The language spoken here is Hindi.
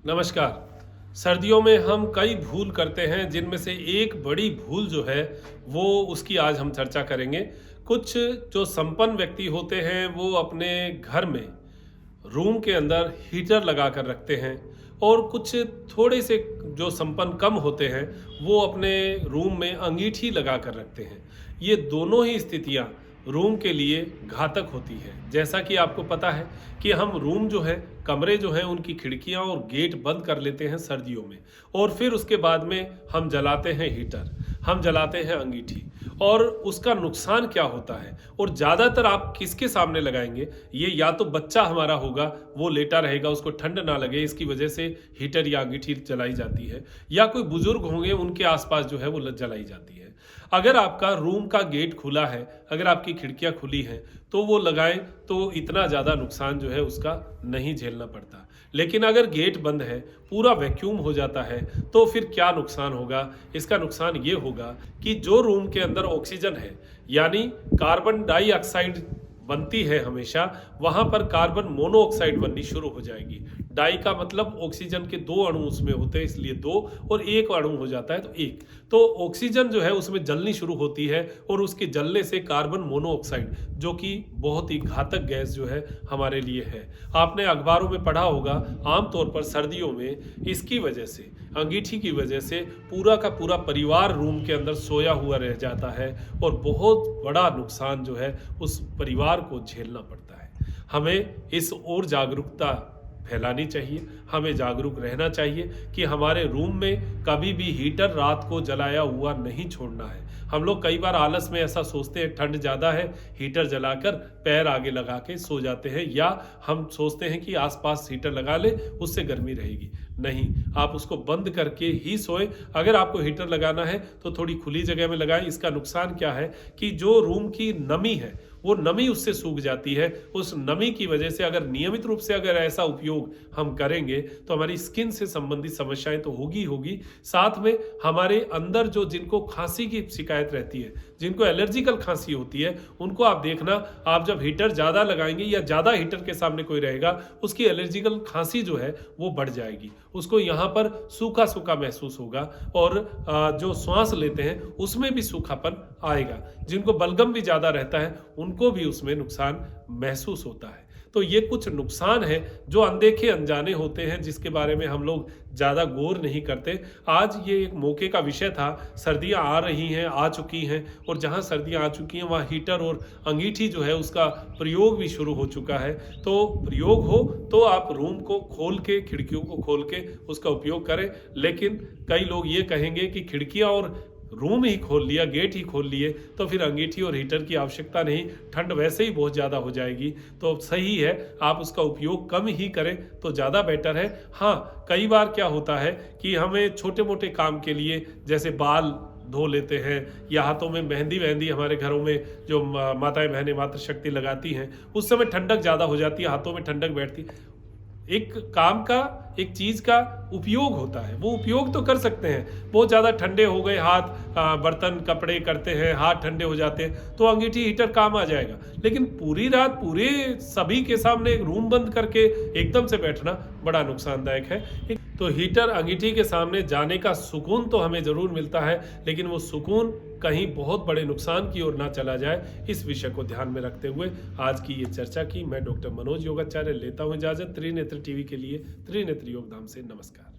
नमस्कार। सर्दियों में हम कई भूल करते हैं जिनमें से एक बड़ी भूल जो है वो उसकी आज हम चर्चा करेंगे। कुछ जो संपन्न व्यक्ति होते हैं वो अपने घर में रूम के अंदर हीटर लगा कर रखते हैं और कुछ थोड़े से जो संपन्न कम होते हैं वो अपने रूम में अंगीठी लगा कर रखते हैं। ये दोनों ही स्थितियाँ रूम के लिए घातक होती है। जैसा कि आपको पता है कि हम रूम जो है, कमरे जो हैं, उनकी खिड़कियां और गेट बंद कर लेते हैं सर्दियों में और फिर उसके बाद में हम जलाते हैं हीटर, हम जलाते हैं अंगीठी। और उसका नुकसान क्या होता है और ज़्यादातर आप किसके सामने लगाएंगे? ये या तो बच्चा हमारा होगा, वो लेटा रहेगा, उसको ठंड ना लगे इसकी वजह से हीटर या अंगीठी जलाई जाती है, या कोई बुजुर्ग होंगे उनके आसपास जो है वो जलाई जाती है। अगर आपका रूम का गेट खुला है, अगर आपकी खिड़कियां खुली हैं तो वो लगाएं तो इतना ज़्यादा नुकसान जो है उसका नहीं झेलना पड़ता। लेकिन अगर गेट बंद है, पूरा वैक्यूम हो जाता है, तो फिर क्या नुकसान होगा? इसका नुकसान ये होगा कि जो रूम के अंदर ऑक्सीजन है, यानी कार्बन डाइऑक्साइड बनती है हमेशा, वहाँ पर कार्बन मोनोऑक्साइड बननी शुरू हो जाएगी। डाई का मतलब ऑक्सीजन के दो अणु उसमें होते हैं, इसलिए दो, और एक अणु हो जाता है तो एक। तो ऑक्सीजन जो है उसमें जलनी शुरू होती है और उसके जलने से कार्बन मोनोऑक्साइड, जो कि बहुत ही घातक गैस जो है हमारे लिए है। आपने अखबारों में पढ़ा होगा, आमतौर पर सर्दियों में इसकी वजह से, अंगीठी की वजह से पूरा का पूरा परिवार रूम के अंदर सोया हुआ रह जाता है और बहुत बड़ा नुकसान जो है उस परिवार को झेलना पड़ता है। हमें इस ओर जागरूकता फैलानी चाहिए, हमें जागरूक रहना चाहिए कि हमारे रूम में कभी भी हीटर रात को जलाया हुआ नहीं छोड़ना है। हम लोग कई बार आलस में ऐसा सोचते हैं, ठंड ज़्यादा है, हीटर जलाकर पैर आगे लगा के सो जाते हैं, या हम सोचते हैं कि आसपास हीटर लगा ले, उससे गर्मी रहेगी। नहीं, आप उसको बंद करके ही सोएं। अगर आपको हीटर लगाना है तो थोड़ी खुली जगह में लगाएं। इसका नुकसान क्या है कि जो रूम की नमी है वो नमी उससे सूख जाती है। उस नमी की वजह से अगर नियमित रूप से अगर ऐसा उपयोग हम करेंगे तो हमारी स्किन से संबंधित समस्याएं तो होगी, साथ में हमारे अंदर जो जिनको खांसी की शिकायत रहती है, जिनको एलर्जिकल खांसी होती है, उनको आप देखना, आप जब हीटर ज़्यादा लगाएंगे या ज़्यादा हीटर के सामने कोई रहेगा, उसकी एलर्जिकल खांसी जो है वो बढ़ जाएगी। उसको यहाँ पर सूखा सूखा महसूस होगा और जो श्वास लेते हैं उसमें भी सूखापन आएगा। जिनको बलगम भी ज़्यादा रहता है उनको भी उसमें नुकसान महसूस होता है। तो ये कुछ नुकसान है जो अनदेखे अनजाने होते हैं, जिसके बारे में हम लोग ज़्यादा गौर नहीं करते। आज ये एक मौके का विषय था। सर्दियाँ आ रही हैं, आ चुकी हैं, और जहाँ सर्दियाँ आ चुकी हैं वहाँ हीटर और अंगीठी जो है उसका प्रयोग भी शुरू हो चुका है। तो प्रयोग हो तो आप रूम को खोल के, खिड़कियों को खोल के उसका उपयोग करें। लेकिन कई लोग ये कहेंगे कि खिड़कियाँ और रूम ही खोल लिया, गेट ही खोल लिए, तो फिर अंगीठी और हीटर की आवश्यकता नहीं, ठंड वैसे ही बहुत ज़्यादा हो जाएगी। तो सही है, आप उसका उपयोग कम ही करें तो ज़्यादा बेटर है। हाँ, कई बार क्या होता है कि हमें छोटे मोटे काम के लिए, जैसे बाल धो लेते हैं या हाथों में मेहंदी वहंदी, हमारे घरों में जो माताएं बहनें मातृशक्ति लगाती हैं, उस समय ठंडक ज़्यादा हो जाती है, हाथों में ठंडक बैठती है। एक काम का, एक चीज़ का उपयोग होता है, वो उपयोग तो कर सकते हैं। बहुत ज़्यादा ठंडे हो गए हाथ, बर्तन कपड़े करते हैं, हाथ ठंडे हो जाते हैं, तो अंगीठी हीटर काम आ जाएगा। लेकिन पूरी रात पूरे सभी के सामने एक रूम बंद करके एकदम से बैठना बड़ा नुकसानदायक है। तो हीटर अंगीठी के सामने जाने का सुकून तो हमें ज़रूर मिलता है, लेकिन वो सुकून कहीं बहुत बड़े नुकसान की ओर ना चला जाए, इस विषय को ध्यान में रखते हुए आज की ये चर्चा की। मैं डॉक्टर मनोज योगाचार्य लेता हूँ इजाज़त। त्रिनेत्र टीवी के लिए त्रिनेत्र योगधाम से नमस्कार।